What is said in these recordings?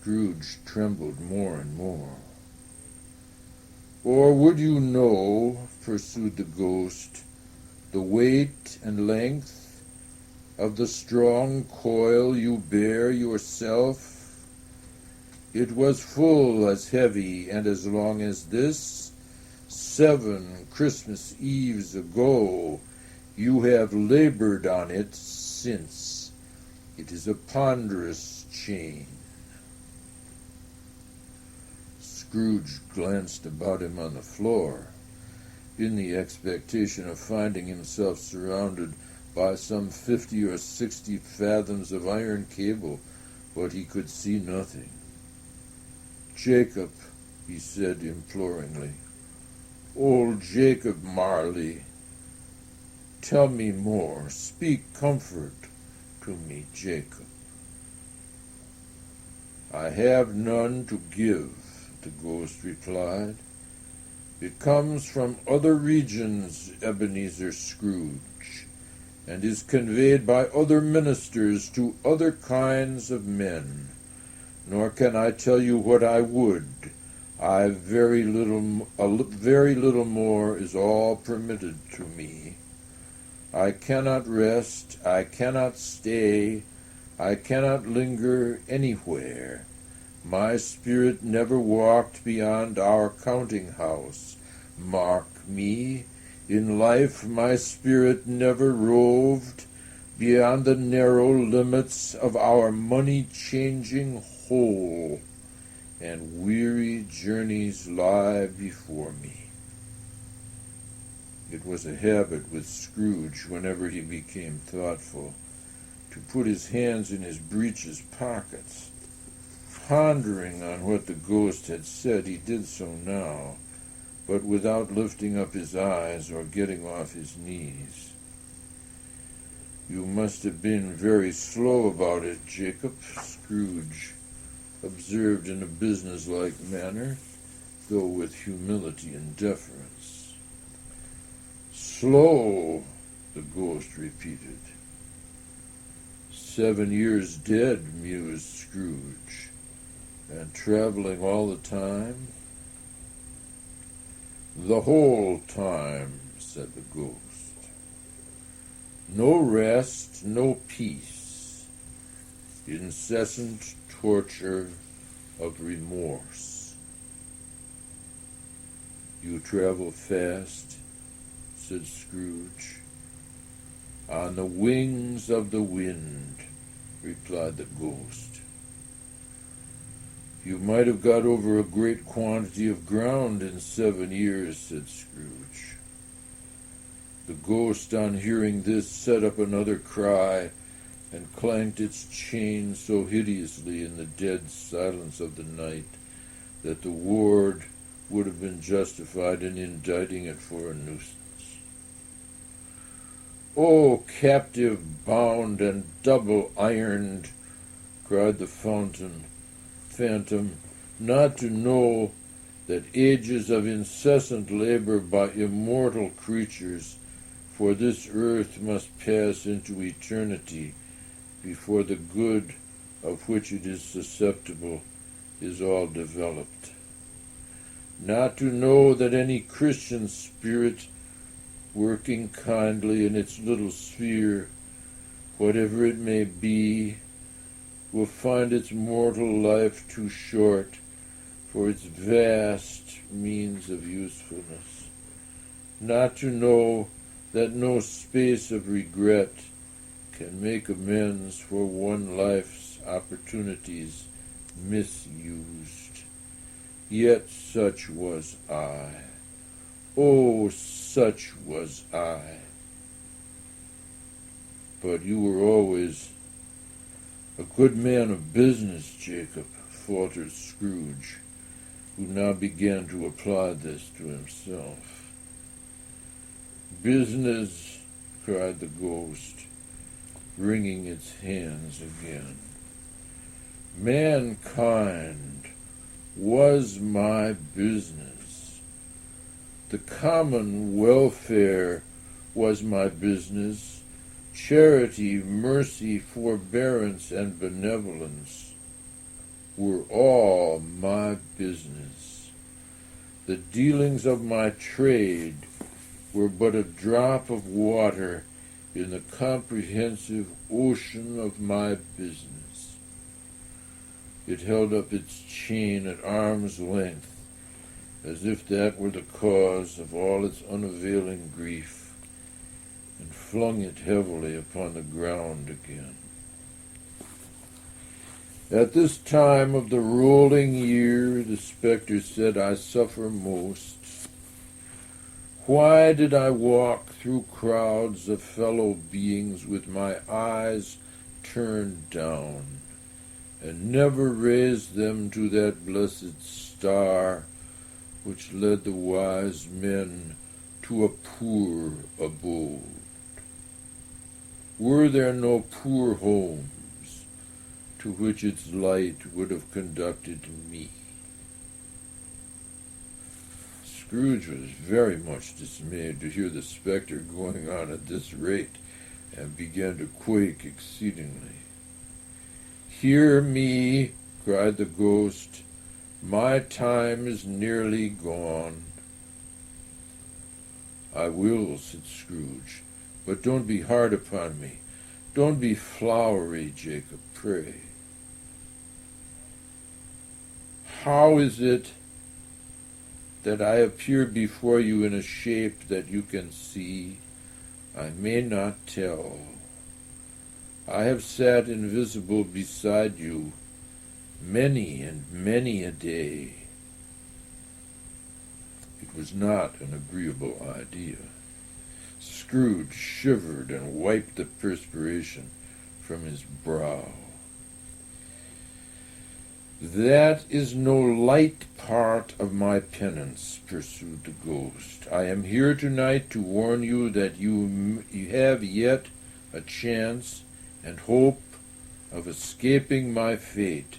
Scrooge trembled more and more. "Or would you know," pursued the ghost, "the weight and length of the strong coil you bear yourself? It was full as heavy and as long as this. 7 Christmas Eves ago you have labored on it since. It is a ponderous chain." Scrooge glanced about him on the floor, in the expectation of finding himself surrounded by some 50 or 60 fathoms of iron cable, but he could see nothing. "Jacob," he said imploringly, "old Jacob Marley, tell me more. Speak comfort to me, Jacob." "I have none to give," the ghost replied. "It comes from other regions, Ebenezer Scrooge, and is conveyed by other ministers to other kinds of men. Nor can I tell you what I would. Very little more is all permitted to me. I cannot rest, I cannot stay, I cannot linger anywhere. My spirit never walked beyond our counting-house. Mark me, in life my spirit never roved beyond the narrow limits of our money-changing hole, and weary journeys lie before me." It was a habit with Scrooge, whenever he became thoughtful, to put his hands in his breeches pockets. Pondering on what the ghost had said, he did so now, but without lifting up his eyes or getting off his knees. "You must have been very slow about it, Jacob," Scrooge observed in a businesslike manner, though with humility and deference. "Slow," the ghost repeated. 7 years dead," mused Scrooge, "and traveling all the time?" "The whole time," said the ghost. "No rest, no peace. Incessant torture of remorse." "You travel fast," said Scrooge. "On the wings of the wind," replied the ghost. "You might have got over a great quantity of ground in 7 years," said Scrooge. The ghost, on hearing this, set up another cry, and clanked its chain so hideously in the dead silence of the night that the ward would have been justified in indicting it for a nuisance. "O captive bound and double-ironed," cried the phantom, "not to know that ages of incessant labor by immortal creatures for this earth must pass into eternity before the good of which it is susceptible is all developed. Not to know that any Christian spirit, working kindly in its little sphere, whatever it may be, will find its mortal life too short for its vast means of usefulness. Not to know that no space of regret can make amends for one life's opportunities misused. Yet such was I. Oh, such was I." "But you were always a good man of business, Jacob," faltered Scrooge, who now began to apply this to himself. "Business," cried the ghost, wringing its hands again. "Mankind was my business. The common welfare was my business. Charity, mercy, forbearance, and benevolence. were all my business. The dealings of my trade were but a drop of water in the comprehensive ocean of my business. It held up its chain at arm's length, as if that were the cause of all its unavailing grief, and flung it heavily upon the ground again. At this time of the rolling year, the spectre said, I suffer most. Why did I walk through crowds of fellow beings with my eyes turned down, and never raised them to that blessed star which led the wise men to a poor abode? Were there no poor homes to which its light would have conducted me? Scrooge was very much dismayed to hear the spectre going on at this rate, and began to quake exceedingly. Hear me, cried the ghost, my time is nearly gone. I will, said Scrooge, but don't be hard upon me. Don't be flowery, Jacob, pray. How is it that I appear before you in a shape that you can see? I may not tell. I have sat invisible beside you many and many a day. It was not an agreeable idea. Scrooge shivered and wiped the perspiration from his brow. That is no light part of my penance, pursued the ghost. I am here tonight to warn you that you have yet a chance and hope of escaping my fate,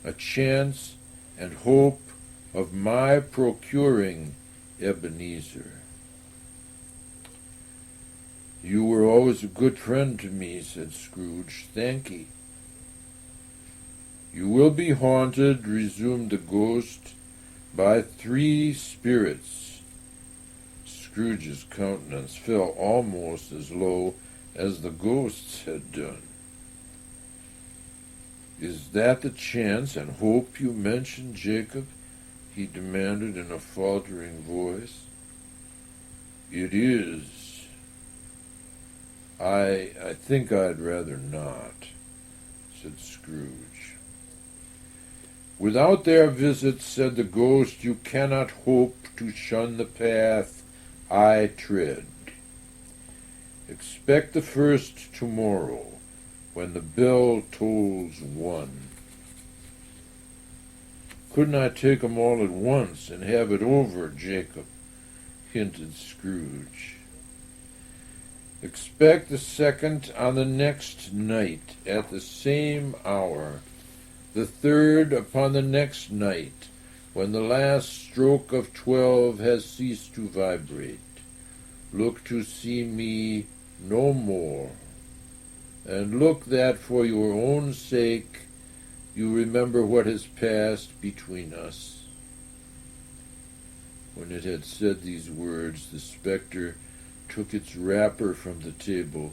a chance and hope of my procuring Ebenezer. You were always a good friend to me, said Scrooge. Thankee. You will be haunted, resumed the ghost, by 3 spirits. Scrooge's countenance fell almost as low as the ghost's had done. Is that the chance and hope you mentioned, Jacob? He demanded in a faltering voice. It is. I think I'd rather not, said Scrooge. Without their visit, said the ghost, you cannot hope to shun the path I tread. Expect the first tomorrow, when the bell tolls 1. Couldn't I take 'em all at once and have it over, Jacob? Hinted Scrooge. Expect the second on the next night at the same hour, the third upon the next night, when the last stroke of 12 has ceased to vibrate. Look to see me no more, and look that for your own sake you remember what has passed between us. When it had said these words, the spectre took its wrapper from the table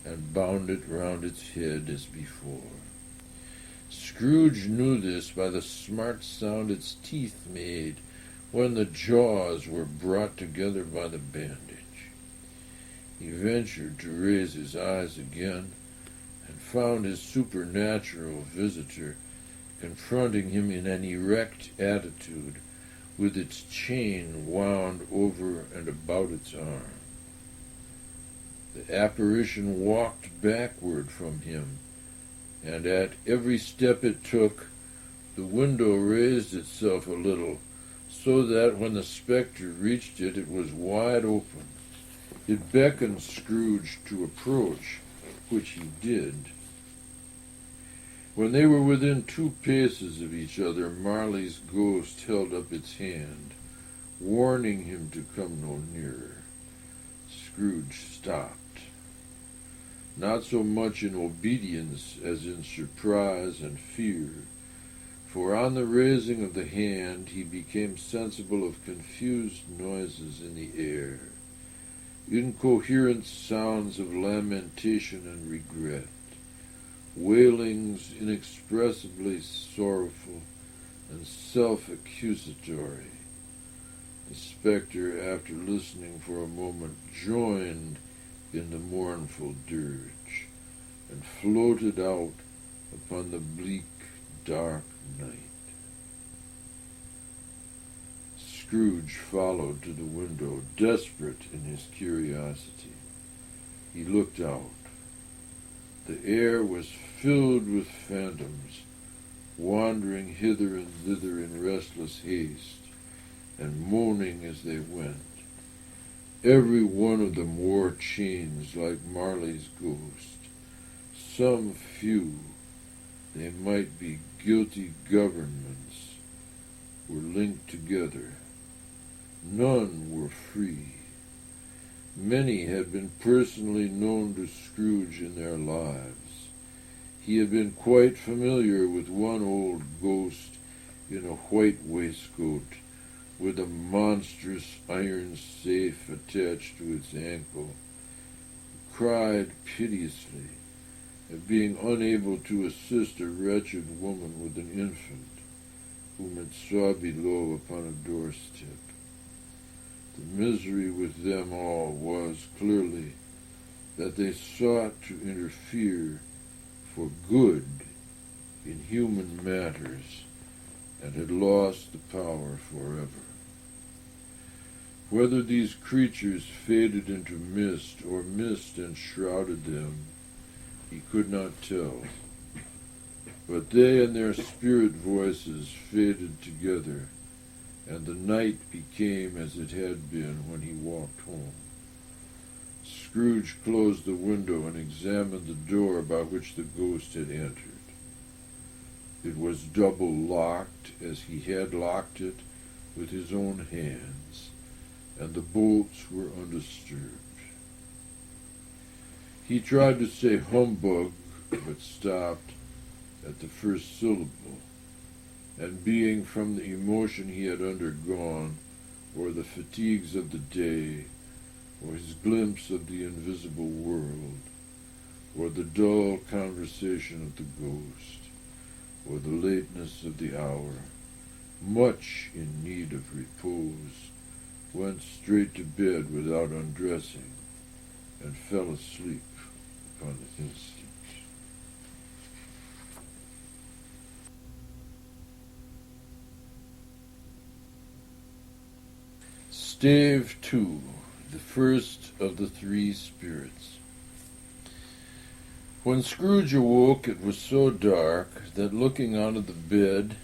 and bound it round its head as before. Scrooge knew this by the smart sound its teeth made when the jaws were brought together by the bandage. He ventured to raise his eyes again, and found his supernatural visitor confronting him in an erect attitude, with its chain wound over and about its arm. The apparition walked backward from him, and at every step it took, the window raised itself a little, so that when the spectre reached it, it was wide open. It beckoned Scrooge to approach, which he did. When they were within 2 paces of each other, Marley's ghost held up its hand, warning him to come no nearer. Scrooge stopped, not so much in obedience as in surprise and fear, for on the raising of the hand he became sensible of confused noises in the air, incoherent sounds of lamentation and regret, wailings inexpressibly sorrowful and self-accusatory. The spectre, after listening for a moment, joined in the mournful dirge, and floated out upon the bleak, dark night. Scrooge followed to the window, desperate in his curiosity. He looked out. The air was filled with phantoms, wandering hither and thither in restless haste, and moaning as they went. Every one of them wore chains like Marley's ghost. Some few, they might be guilty governments, were linked together. None were free. Many had been personally known to Scrooge in their lives. He had been quite familiar with one old ghost in a white waistcoat, with a monstrous iron safe attached to its ankle, who cried piteously at being unable to assist a wretched woman with an infant, whom it saw below upon a doorstep. The misery with them all was, clearly, that they sought to interfere for good in human matters, and had lost the power forever. Whether these creatures faded into mist, or mist enshrouded them, he could not tell. But they and their spirit voices faded together, and the night became as it had been when he walked home. Scrooge closed the window and examined the door by which the ghost had entered. It was double locked, as he had locked it with his own hands, and the bolts were undisturbed. He tried to say humbug, but stopped at the first syllable, and being from the emotion he had undergone, or the fatigues of the day, or his glimpse of the invisible world, or the dull conversation of the ghost, or the lateness of the hour, much in need of repose, went straight to bed without undressing, and fell asleep upon the instant. Stave 2, the first of the three spirits. When Scrooge awoke, it was so dark that, looking out of the bed,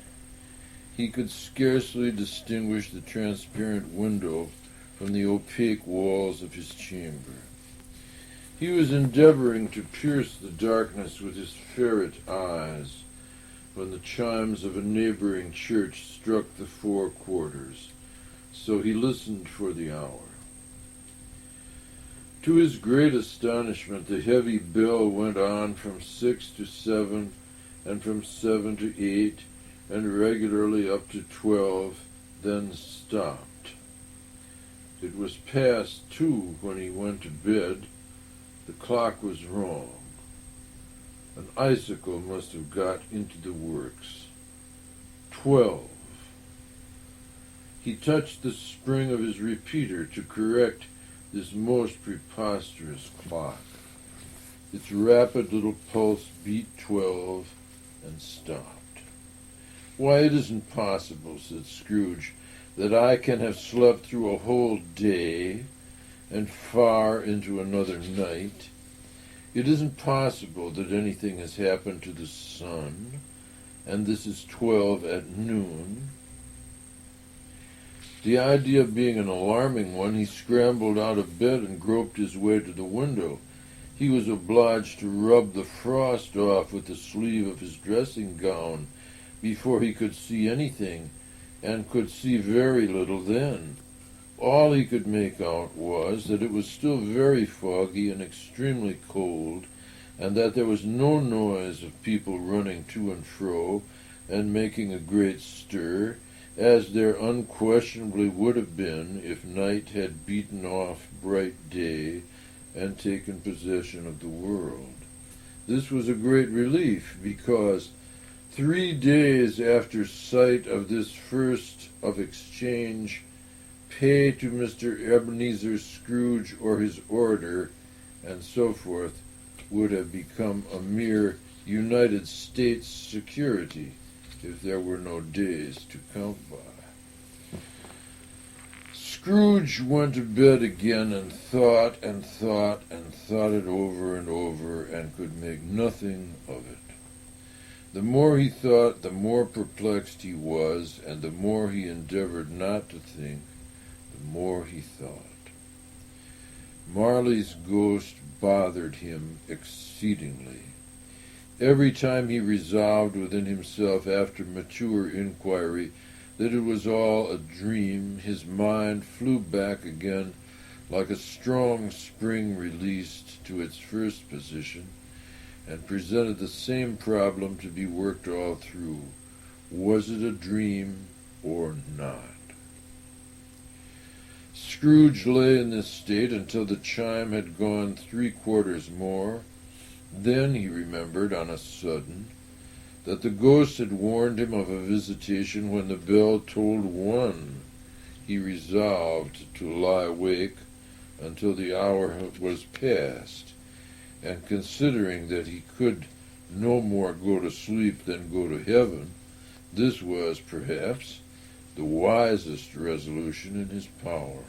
he could scarcely distinguish the transparent window from the opaque walls of his chamber. He was endeavoring to pierce the darkness with his ferret eyes when the chimes of a neighboring church struck the 4 quarters, so he listened for the hour. To his great astonishment, the heavy bell went on from 6 to 7, and from 7 to 8, and regularly up to 12, then stopped. It was past 2 when he went to bed. The clock was wrong. An icicle must have got into the works. 12. He touched the spring of his repeater to correct this most preposterous clock. Its rapid little pulse beat 12 and stopped. "Why, it isn't possible," said Scrooge, "that I can have slept through a whole day and far into another night. It isn't possible that anything has happened to the sun, and this is 12 at noon." The idea being an alarming one, he scrambled out of bed and groped his way to the window. He was obliged to rub the frost off with the sleeve of his dressing gown before he could see anything, and could see very little then. All he could make out was that it was still very foggy and extremely cold, and that there was no noise of people running to and fro, and making a great stir, as there unquestionably would have been if night had beaten off bright day and taken possession of the world. This was a great relief, because 3 days after sight of this first of exchange, pay to Mr. Ebenezer Scrooge or his order, and so forth, would have become a mere United States security if there were no days to count by. Scrooge went to bed again and thought and thought and thought it over and over, and could make nothing of it. The more he thought, the more perplexed he was, and the more he endeavored not to think, the more he thought. Marley's ghost bothered him exceedingly. Every time he resolved within himself, after mature inquiry, that it was all a dream, his mind flew back again like a strong spring released to its first position, and presented the same problem to be worked all through. Was it a dream or not? Scrooge lay in this state until the chime had gone 3/4 more. Then he remembered, on a sudden, that the ghost had warned him of a visitation when the bell tolled 1. He resolved to lie awake until the hour was past, and considering that he could no more go to sleep than go to heaven, this was, perhaps, the wisest resolution in his power.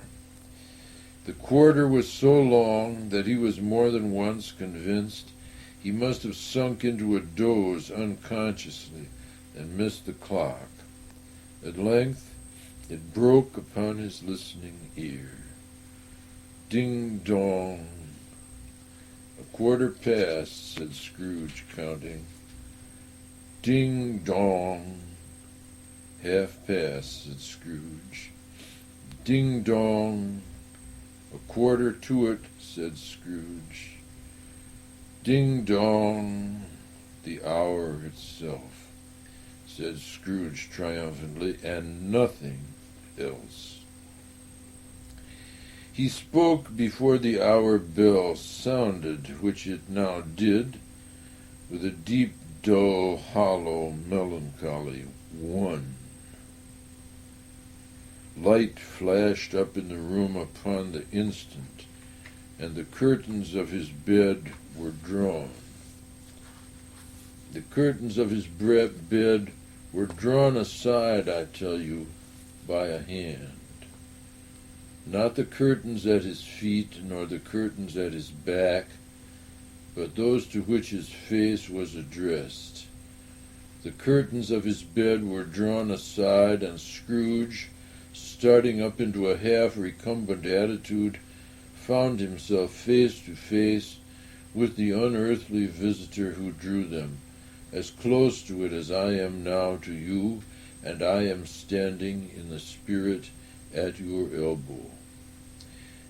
The quarter was so long that he was more than once convinced he must have sunk into a doze unconsciously and missed the clock. At length it broke upon his listening ear. Ding-dong. 1/4 past, said Scrooge, counting. Ding-dong. 1/2 past, said Scrooge. Ding-dong. 1/4 to it, said Scrooge. Ding-dong. The hour itself, said Scrooge triumphantly, and nothing else. He spoke before the hour bell sounded, which it now did, with a deep, dull, hollow, melancholy 1. Light flashed up in the room upon the instant, and the curtains of his bed were drawn. The curtains of his bed were drawn aside, I tell you, by a hand. Not the curtains at his feet, nor the curtains at his back, but those to which his face was addressed. The curtains of his bed were drawn aside, and Scrooge, starting up into a half-recumbent attitude, found himself face to face with the unearthly visitor who drew them, as close to it as I am now to you, and I am standing in the spirit at your elbow.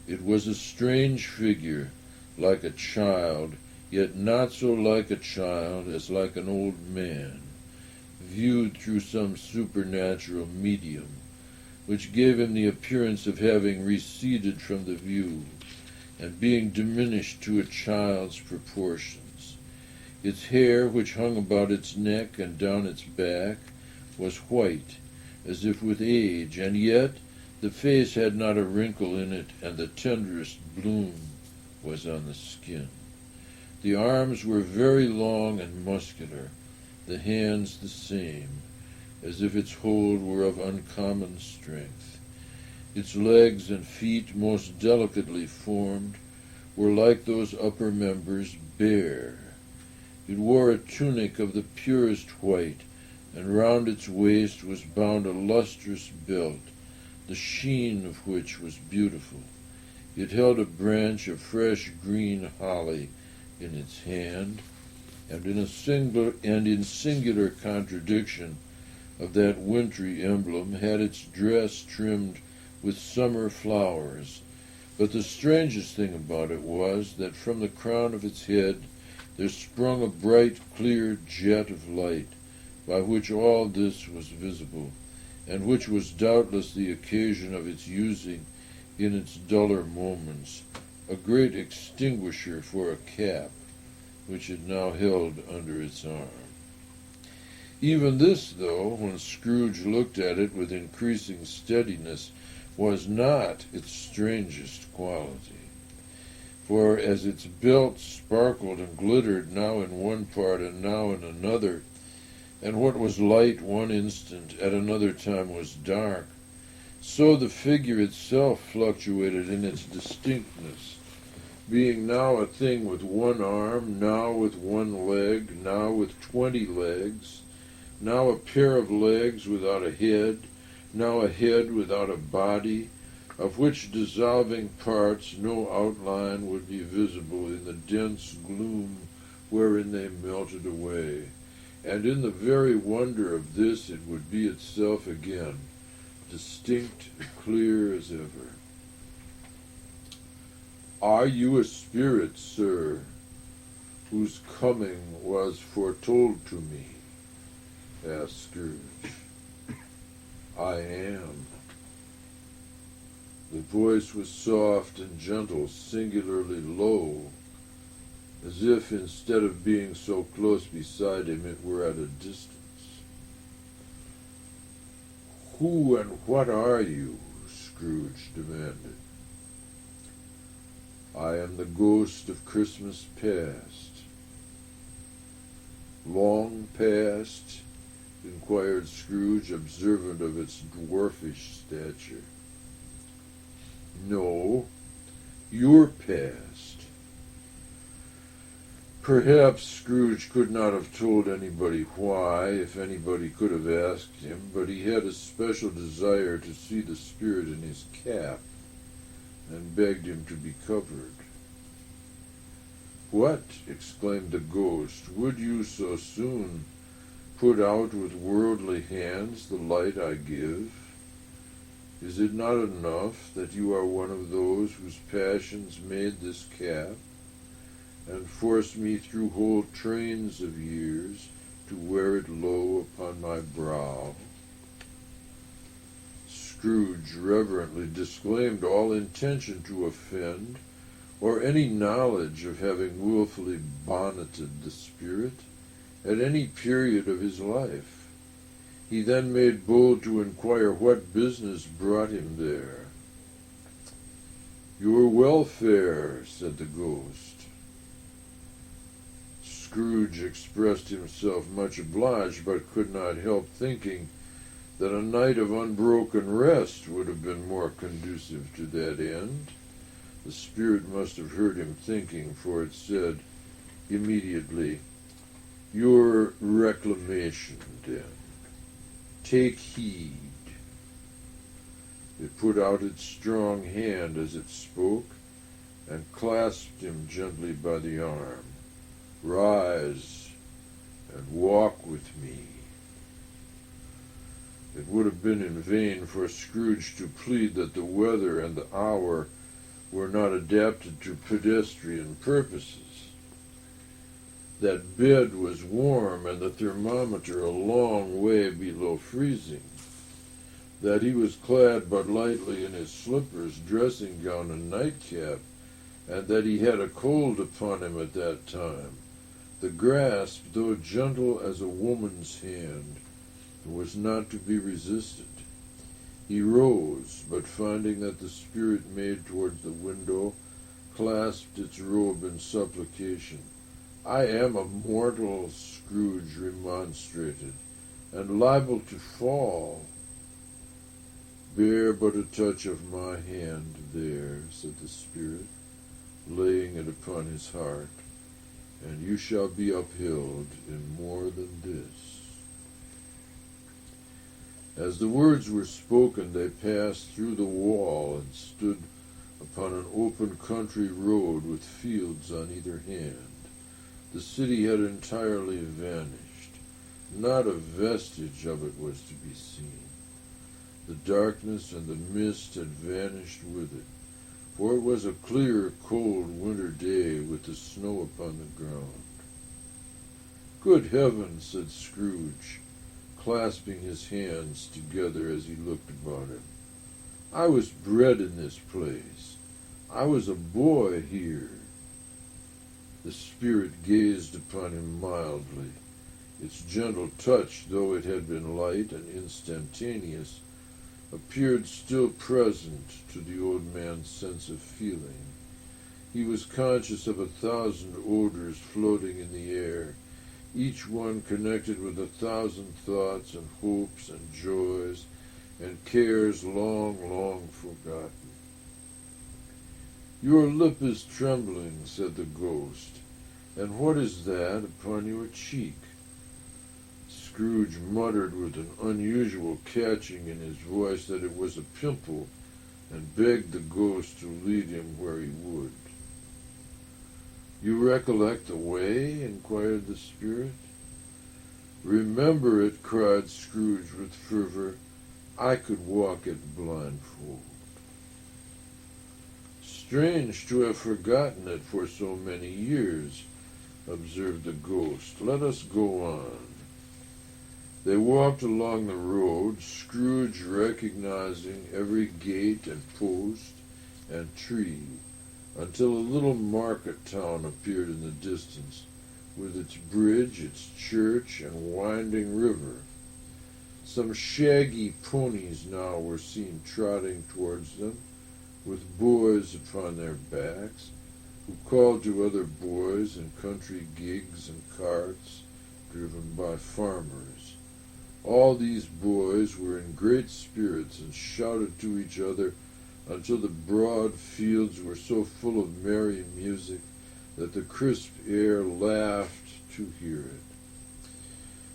It was a strange figure, like a child, yet not so like a child as like an old man, viewed through some supernatural medium, which gave him the appearance of having receded from the view, and being diminished to a child's proportions. Its hair, which hung about its neck and down its back, was white, as if with age, and yet the face had not a wrinkle in it, and the tenderest bloom was on the skin. The arms were very long and muscular, the hands the same, as if its hold were of uncommon strength. Its legs and feet, most delicately formed, were like those upper members, bare. It wore a tunic of the purest white, and round its waist was bound a lustrous belt, the sheen of which was beautiful. It held a branch of fresh green holly in its hand, and in singular contradiction of that wintry emblem, had its dress trimmed with summer flowers. But the strangest thing about it was that from the crown of its head there sprung a bright, clear jet of light, by which all this was visible, and which was doubtless the occasion of its using, in its duller moments, a great extinguisher for a cap, which it now held under its arm. Even this, though, when Scrooge looked at it with increasing steadiness, was not its strangest quality. For as its belt sparkled and glittered now in one part and now in another, and what was light one instant at another time was dark, so the figure itself fluctuated in its distinctness, being now a thing with one arm, now with one leg, now with 20 legs, now a pair of legs without a head, now a head without a body, of which dissolving parts no outline would be visible in the dense gloom wherein they melted away, and in the very wonder of this it would be itself again, distinct and clear as ever. "Are you a spirit, sir, whose coming was foretold to me?" asked Scrooge. "I am." The voice was soft and gentle, singularly low, as if, instead of being so close beside him, it were at a distance. "Who and what are you?" Scrooge demanded. "I am the ghost of Christmas past." "Long past?" inquired Scrooge, observant of its dwarfish stature. "No, your past." Perhaps Scrooge could not have told anybody why, if anybody could have asked him, but he had a special desire to see the spirit in his cap, and begged him to be covered. "What!" exclaimed the ghost, "would you so soon put out with worldly hands the light I give? Is it not enough that you are one of those whose passions made this cap, and force me through whole trains of years to wear it low upon my brow?" Scrooge reverently disclaimed all intention to offend, or any knowledge of having wilfully bonneted the spirit at any period of his life. He then made bold to inquire what business brought him there. "Your welfare," said the ghost. Scrooge expressed himself much obliged, but could not help thinking that a night of unbroken rest would have been more conducive to that end. The spirit must have heard him thinking, for it said immediately, "Your reclamation, then. Take heed." It put out its strong hand as it spoke, and clasped him gently by the arm. "Rise and walk with me." It would have been in vain for Scrooge to plead that the weather and the hour were not adapted to pedestrian purposes, that bed was warm and the thermometer a long way below freezing, that he was clad but lightly in his slippers, dressing gown, and nightcap, and that he had a cold upon him at that time. The grasp, though gentle as a woman's hand, was not to be resisted. He rose, but finding that the spirit made towards the window, clasped its robe in supplication. "I am a mortal," Scrooge remonstrated, "and liable to fall." "Bear but a touch of my hand there," said the spirit, laying it upon his heart, "and you shall be upheld in more than this." As the words were spoken, they passed through the wall and stood upon an open country road with fields on either hand. The city had entirely vanished. Not a vestige of it was to be seen. The darkness and the mist had vanished with it, for it was a clear, cold winter day with the snow upon the ground. "Good heavens," said Scrooge, clasping his hands together as he looked about him. "I was bred in this place. I was a boy here." The spirit gazed upon him mildly. Its gentle touch, though it had been light and instantaneous, appeared still present to the old man's sense of feeling. He was conscious of 1,000 odors floating in the air, each one connected with 1,000 thoughts and hopes and joys and cares long, long forgotten. "Your lip is trembling," said the ghost, "and what is that upon your cheek?" Scrooge muttered with an unusual catching in his voice that it was a pimple, and begged the ghost to lead him where he would. "You recollect the way?" inquired the spirit. "Remember it," cried Scrooge with fervor. "I could walk it blindfold." "Strange to have forgotten it for so many years," observed the ghost. "Let us go on." They walked along the road, Scrooge recognizing every gate and post and tree, until a little market town appeared in the distance, with its bridge, its church, and winding river. Some shaggy ponies now were seen trotting towards them, with boys upon their backs, who called to other boys in country gigs and carts driven by farmers. All these boys were in great spirits and shouted to each other until the broad fields were so full of merry music that the crisp air laughed to hear it.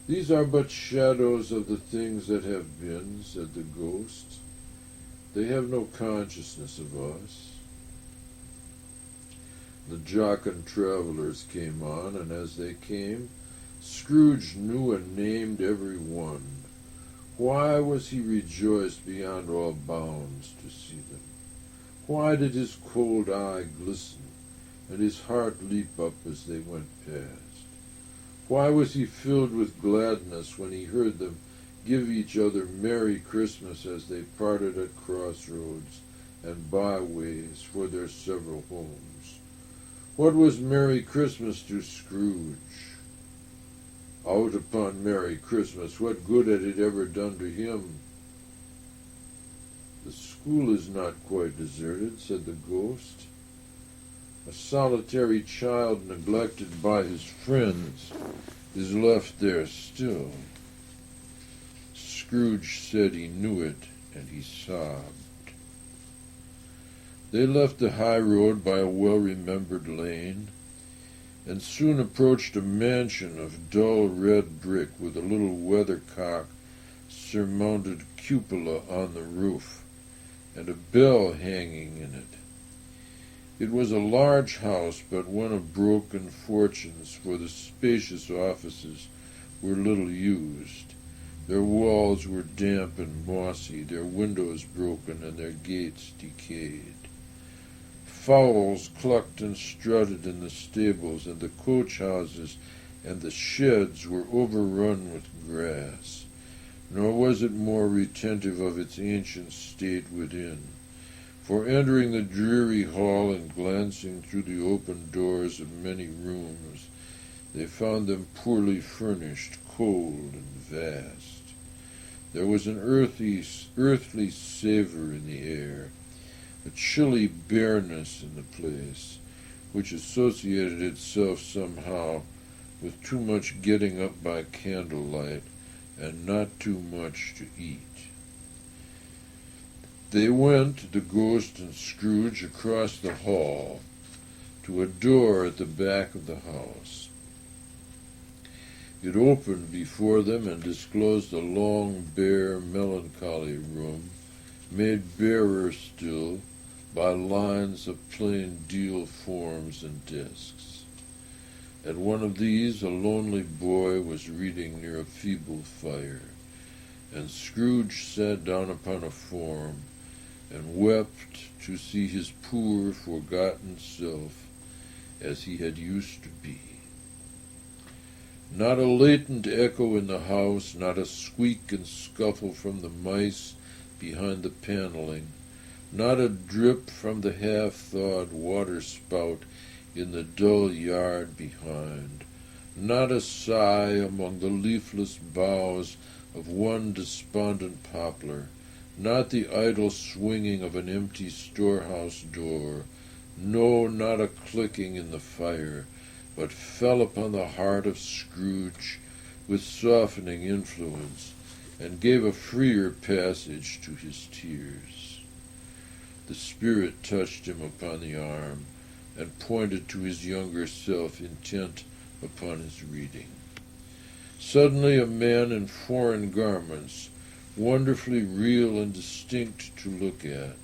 "These are but shadows of the things that have been," said the ghost. "They have no consciousness of us." The jocund travelers came on, and as they came, Scrooge knew and named every one. Why was he rejoiced beyond all bounds to see them? Why did his cold eye glisten, and his heart leap up as they went past? Why was he filled with gladness when he heard them give each other Merry Christmas as they parted at crossroads and byways for their several homes? What was Merry Christmas to Scrooge? Out upon Merry Christmas, what good had it ever done to him? "The school is not quite deserted," said the ghost. "A solitary child neglected by his friends is left there still." Scrooge said he knew it, and he sobbed. They left the high road by a well-remembered lane, and soon approached a mansion of dull red brick with a little weathercock-surmounted cupola on the roof, and a bell hanging in it. It was a large house, but one of broken fortunes, for the spacious offices were little used. Their walls were damp and mossy, their windows broken, and their gates decayed. Fowls clucked and strutted in the stables, and the coach-houses and the sheds were overrun with grass. Nor was it more retentive of its ancient state within, for entering the dreary hall and glancing through the open doors of many rooms, they found them poorly furnished, cold, and vast. There was an earthly savor in the air, a chilly bareness in the place, which associated itself somehow with too much getting up by candlelight and not too much to eat. They went, the ghost and Scrooge, across the hall to a door at the back of the house. It opened before them and disclosed a long, bare, melancholy room, made barer still by lines of plain deal forms and desks. At one of these a lonely boy was reading near a feeble fire, and Scrooge sat down upon a form and wept to see his poor, forgotten self as he had used to be. Not a latent echo in the house, not a squeak and scuffle from the mice behind the paneling, not a drip from the half-thawed water-spout in the dull yard behind, not a sigh among the leafless boughs of one despondent poplar, not the idle swinging of an empty storehouse door, no, not a clicking in the fire, but fell upon the heart of Scrooge with softening influence, and gave a freer passage to his tears. The Spirit touched him upon the arm, and pointed to his younger self, intent upon his reading. Suddenly a man in foreign garments, wonderfully real and distinct to look at,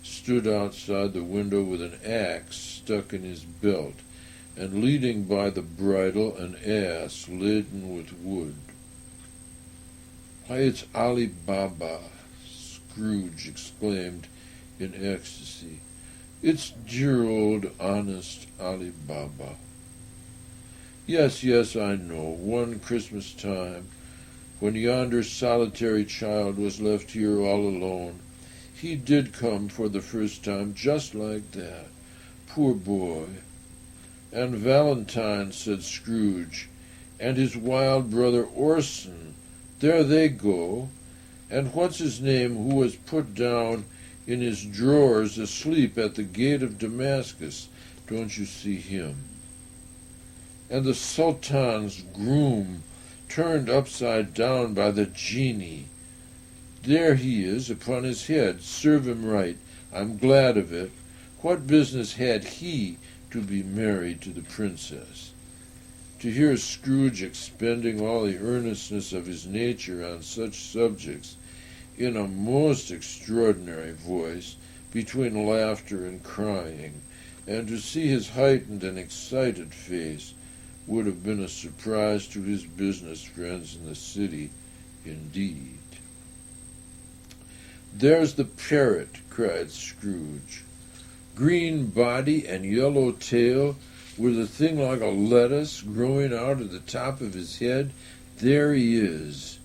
stood outside the window with an axe stuck in his belt, and leading by the bridle an ass laden with wood. "Why, it's Ali Baba!" Scrooge exclaimed in ecstasy. "It's dear old honest Ali Baba." Yes, I know. One Christmas time, when yonder solitary child was left here all alone, he did come for the first time just like that. Poor boy. "And Valentine," said Scrooge, "and his wild brother Orson, there they go. And what's his name who was put down in his drawers asleep at the gate of Damascus? Don't you see him? And the Sultan's groom, turned upside down by the genie. There he is upon his head. Serve him right. I'm glad of it. What business had he to be married to the princess?" To hear Scrooge expending all the earnestness of his nature on such subjects, in a most extraordinary voice, between laughter and crying, and to see his heightened and excited face, would have been a surprise to his business friends in the city, indeed. "There's the parrot," cried Scrooge. "Green body and yellow tail, with a thing like a lettuce growing out of the top of his head. There he is.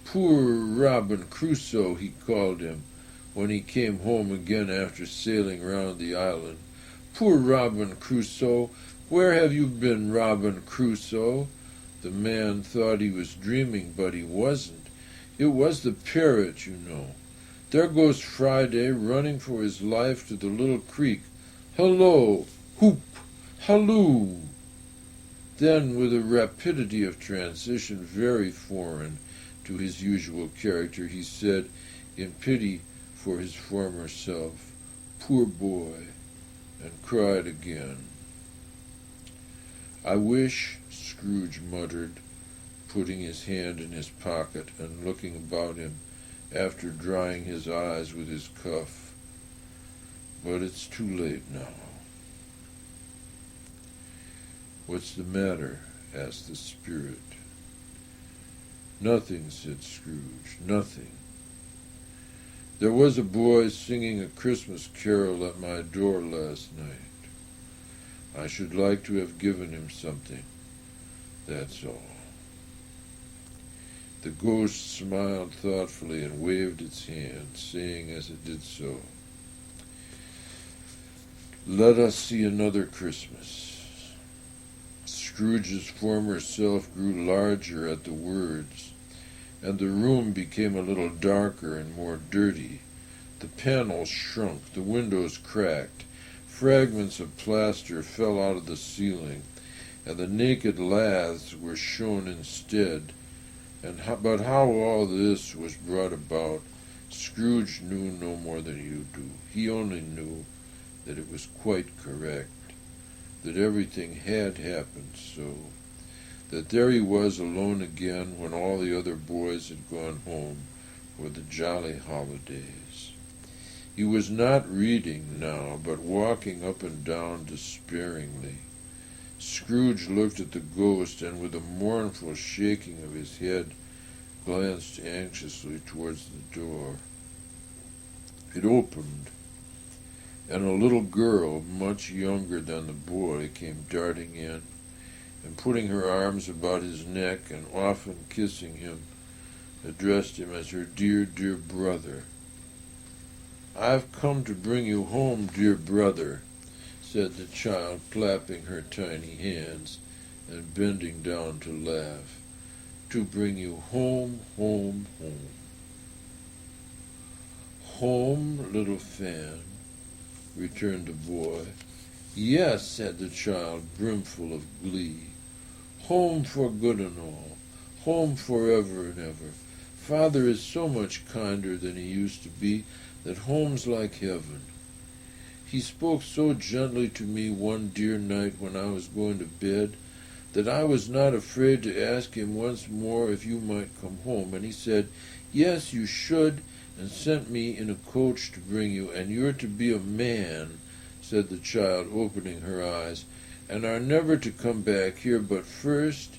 Poor Robin Crusoe, he called him, when he came home again after sailing round the island. Poor Robin Crusoe! Where have you been, Robin Crusoe?" The man thought he was dreaming, but he wasn't. It was the parrot, you know. There goes Friday, running for his life to the little creek. "Hello! Whoop! Halloo!" Then, with a rapidity of transition very foreign to his usual character, he said, in pity for his former self, "Poor boy," and cried again. "I wish," Scrooge muttered, putting his hand in his pocket and looking about him after drying his eyes with his cuff, "but it's too late now." "What's the matter?" asked the Spirit. "Nothing," said Scrooge, "nothing. There was a boy singing a Christmas carol at my door last night. I should like to have given him something, that's all." The ghost smiled thoughtfully and waved its hand, saying as it did so, "Let us see another Christmas." Scrooge's former self grew larger at the words, and the room became a little darker and more dirty. The panels shrunk, the windows cracked, fragments of plaster fell out of the ceiling, and the naked laths were shown instead. But how all this was brought about, Scrooge knew no more than you do. He only knew that it was quite correct, that everything had happened so, that there he was alone again when all the other boys had gone home for the jolly holidays. He was not reading now, but walking up and down despairingly. Scrooge looked at the ghost, and with a mournful shaking of his head, glanced anxiously towards the door. It opened, and a little girl, much younger than the boy, came darting in. and putting her arms about his neck and often kissing him, addressed him as her dear, dear brother. "I've come to bring you home, dear brother," said the child, clapping her tiny hands and bending down to laugh. "To bring you home, home, home." "Home, little Fan," returned the boy. "Yes," said the child, brimful of glee. "Home for good and all. Home forever and ever. Father is so much kinder than he used to be that home's like heaven. He spoke so gently to me one dear night when I was going to bed that I was not afraid to ask him once more if you might come home, and he said, 'Yes, you should,' and sent me in a coach to bring you, and you're to be a man," said the child, opening her eyes, "and are never to come back here, but first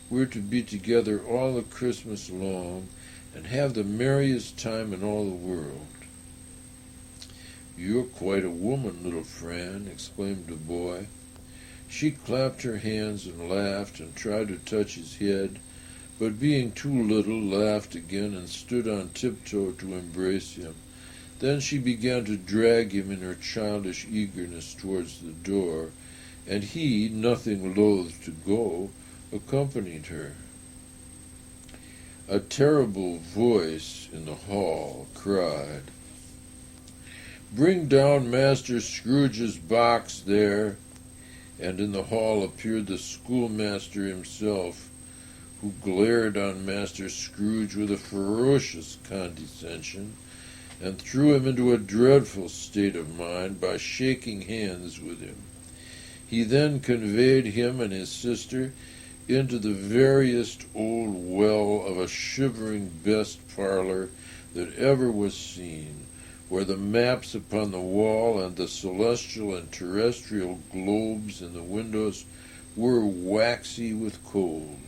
we're to be together all the Christmas long, and have the merriest time in all the world." "You're quite a woman, little Fran," exclaimed the boy. She clapped her hands and laughed and tried to touch his head, but being too little, laughed again and stood on tiptoe to embrace him. Then she began to drag him in her childish eagerness towards the door, and he, nothing loath to go, accompanied her. A terrible voice in the hall cried, "Bring down Master Scrooge's box there," and in the hall appeared the schoolmaster himself, who glared on Master Scrooge with a ferocious condescension, and threw him into a dreadful state of mind by shaking hands with him. He then conveyed him and his sister into the veriest old well of a shivering best parlor that ever was seen, where the maps upon the wall and the celestial and terrestrial globes in the windows were waxy with cold.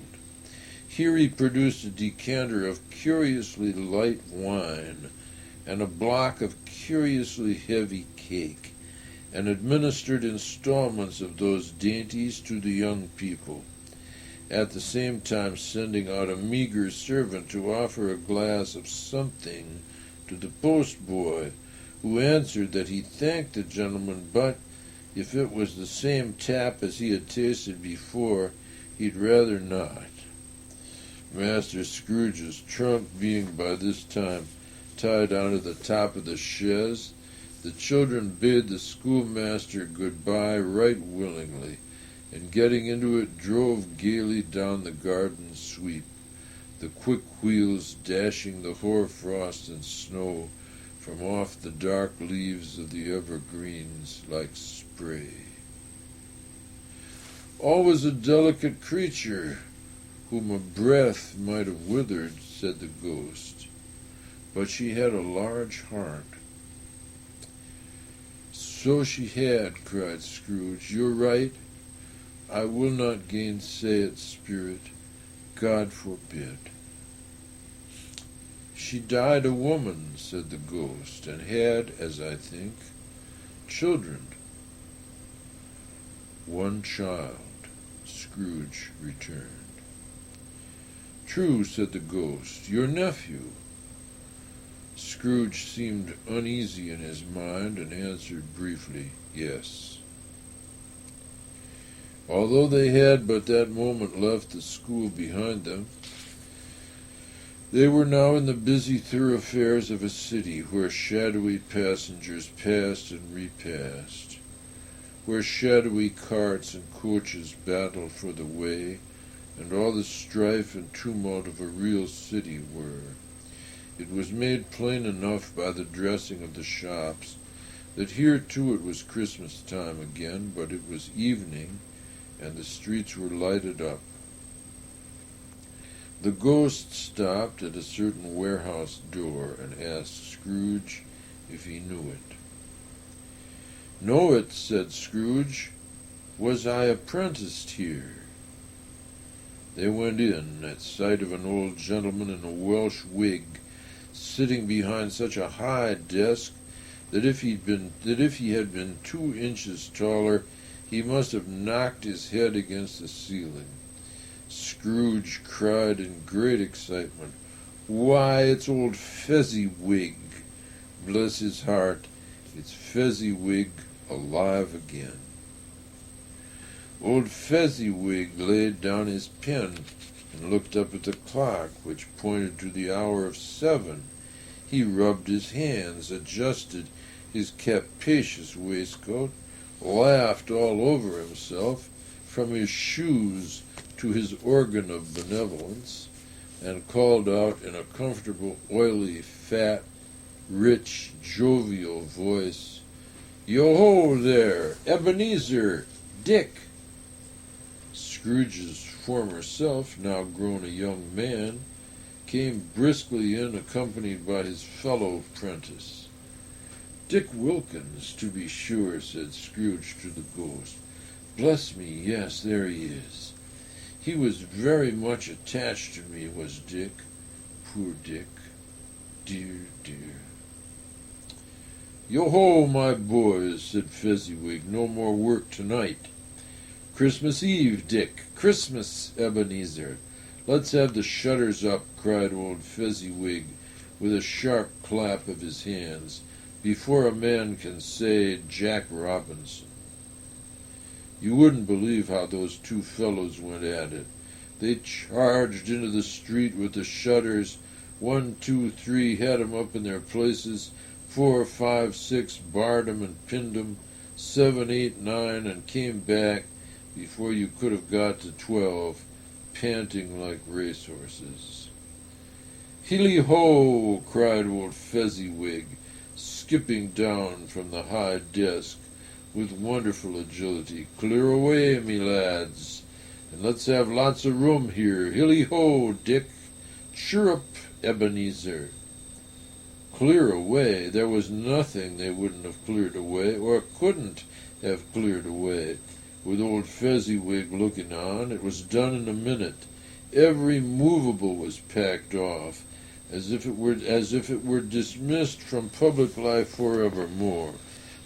Here he produced a decanter of curiously light wine and a block of curiously heavy cake, and administered installments of those dainties to the young people, at the same time sending out a meager servant to offer a glass of something to the post-boy, who answered that he thanked the gentleman, but if it was the same tap as he had tasted before, he'd rather not. Master Scrooge's trunk being by this time tied onto the top of the chaise, the children bade the schoolmaster good-bye right willingly, and getting into it drove gaily down the garden sweep, the quick wheels dashing the hoar-frost and snow from off the dark leaves of the evergreens like spray. "Always a delicate creature, whom a breath might have withered," said the ghost, "but she had a large heart." "So she had," cried Scrooge. "You're right. I will not gainsay it, spirit. God forbid." "She died a woman," said the ghost, "and had, as I think, children." "One child," Scrooge returned. "True," said the ghost. "Your nephew." Scrooge seemed uneasy in his mind, and answered briefly, "Yes." Although they had but that moment left the school behind them, they were now in the busy thoroughfares of a city, where shadowy passengers passed and repassed, where shadowy carts and coaches battled for the way, and all the strife and tumult of a real city were. It was made plain enough by the dressing of the shops that here too it was Christmas time again, but it was evening, and the streets were lighted up. The ghost stopped at a certain warehouse door and asked Scrooge if he knew it. "Know it," said Scrooge. "Was I apprenticed here?" They went in, at sight of an old gentleman in a Welsh wig, sitting behind such a high desk that if he had been 2 inches taller, He must have knocked his head against the ceiling. Scrooge cried in great excitement, "Why, it's old Fezziwig! Bless his heart, it's Fezziwig alive again." Old Fezziwig laid down his pen and looked up at the clock, which pointed to the hour of 7. He rubbed his hands, adjusted his capacious waistcoat, laughed all over himself, from his shoes to his organ of benevolence, and called out in a comfortable, oily, fat, rich, jovial voice, "Yo-ho there, Ebenezer, Dick!" Scrooge's former self, now grown a young man, came briskly in, accompanied by his fellow apprentice. "Dick Wilkins, to be sure," said Scrooge to the ghost. "Bless me, yes, there he is. He was very much attached to me, was Dick. Poor Dick. Dear, dear." "Yo-ho, my boys," said Fezziwig. "No more work tonight. Christmas Eve, Dick. Christmas, Ebenezer. Let's have the shutters up," cried old Fezziwig, with a sharp clap of his hands, "before a man can say Jack Robinson." You wouldn't believe how those two fellows went at it. They charged into the street with the shutters. 1, 2, 3, had 'em up in their places. 4, 5, 6, barred 'em and pinned 'em. 7, 8, 9, and came back before you could have got to 12, panting like racehorses. "Hilly-ho!" cried old Fezziwig, skipping down from the high desk with wonderful agility. "Clear away, me lads, and let's have lots of room here. Hilly-ho, Dick! Chirrup, Ebenezer!" Clear away? There was nothing they wouldn't have cleared away, or couldn't have cleared away. With old Fezziwig looking on, it was done in a minute. Every movable was packed off, as if it were dismissed from public life forevermore.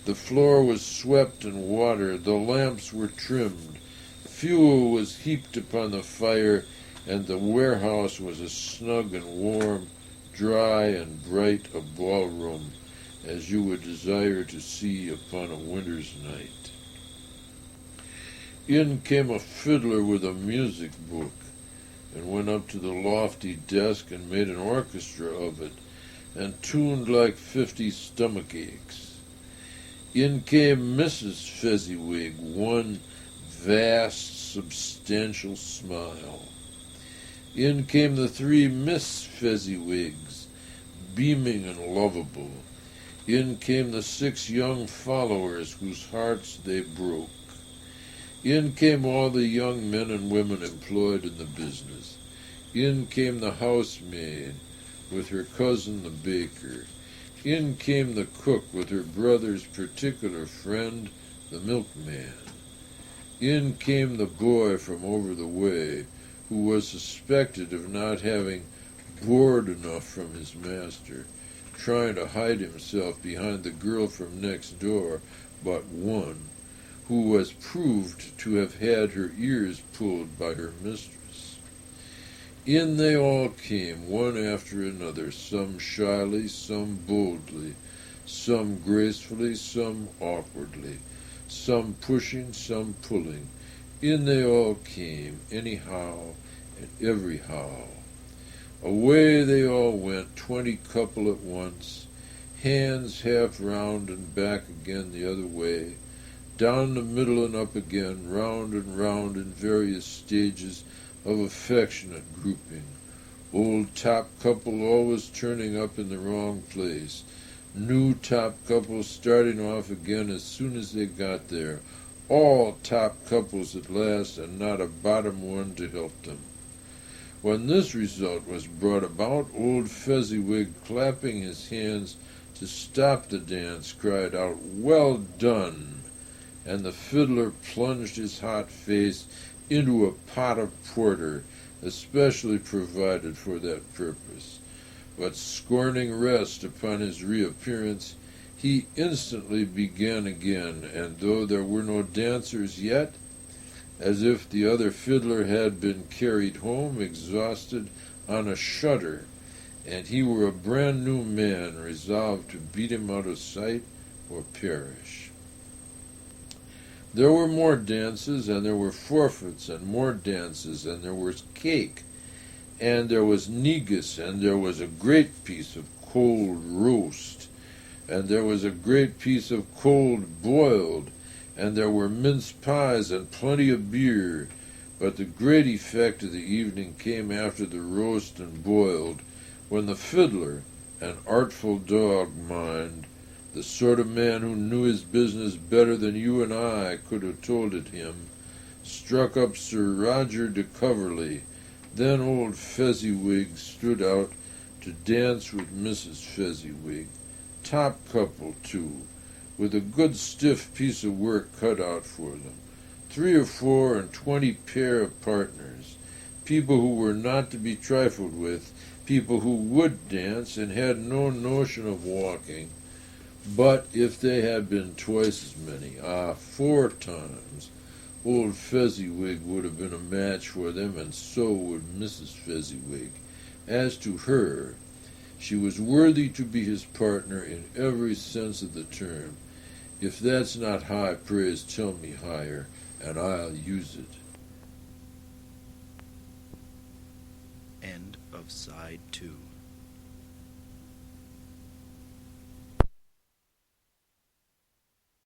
The floor was swept and watered, the lamps were trimmed, fuel was heaped upon the fire, and the warehouse was as snug and warm, dry and bright a ballroom as you would desire to see upon a winter's night. In came a fiddler with a music book, and went up to the lofty desk and made an orchestra of it, and tuned like 50 stomach aches. In came Mrs. Fezziwig, one vast, substantial smile. In came the 3 Miss Fezziwigs, beaming and lovable. In came the 6 young followers whose hearts they broke. In came all the young men and women employed in the business. In came the housemaid with her cousin the baker. In came the cook with her brother's particular friend, the milkman. In came the boy from over the way, who was suspected of not having board enough from his master, trying to hide himself behind the girl from next door, but one, who was proved to have had her ears pulled by her mistress. In they all came, one after another, some shyly, some boldly, some gracefully, some awkwardly, some pushing, some pulling. In they all came, anyhow and everyhow. Away they all went, 20 couple at once, hands half round and back again the other way, down the middle and up again, round and round in various stages of affectionate grouping. Old top couple always turning up in the wrong place. New top couples starting off again as soon as they got there. All top couples at last, and not a bottom one to help them. When this result was brought about, old Fezziwig, clapping his hands to stop the dance, cried out, "Well done!" and the fiddler plunged his hot face into a pot of porter, especially provided for that purpose. But scorning rest upon his reappearance, he instantly began again, and though there were no dancers yet, as if the other fiddler had been carried home exhausted on a shutter, and he were a brand new man resolved to beat him out of sight or perish. There were more dances, and there were forfeits, and more dances, and there was cake, and there was negus, and there was a great piece of cold roast, and there was a great piece of cold boiled, and there were mince pies and plenty of beer. But the great effect of the evening came after the roast and boiled, when the fiddler, an artful dog, mind, the sort of man who knew his business better than you and I could have told it him, struck up Sir Roger de Coverley. Then old Fezziwig stood out to dance with Mrs. Fezziwig, top couple too, with a good stiff piece of work cut out for them, 3 or 4 and 20 pair of partners, people who were not to be trifled with, people who would dance and had no notion of walking. But if they had been twice as many, 4 times, old Fezziwig would have been a match for them, and so would Mrs. Fezziwig. As to her, she was worthy to be his partner in every sense of the term. If that's not high praise, tell me higher, and I'll use it. End of side 2.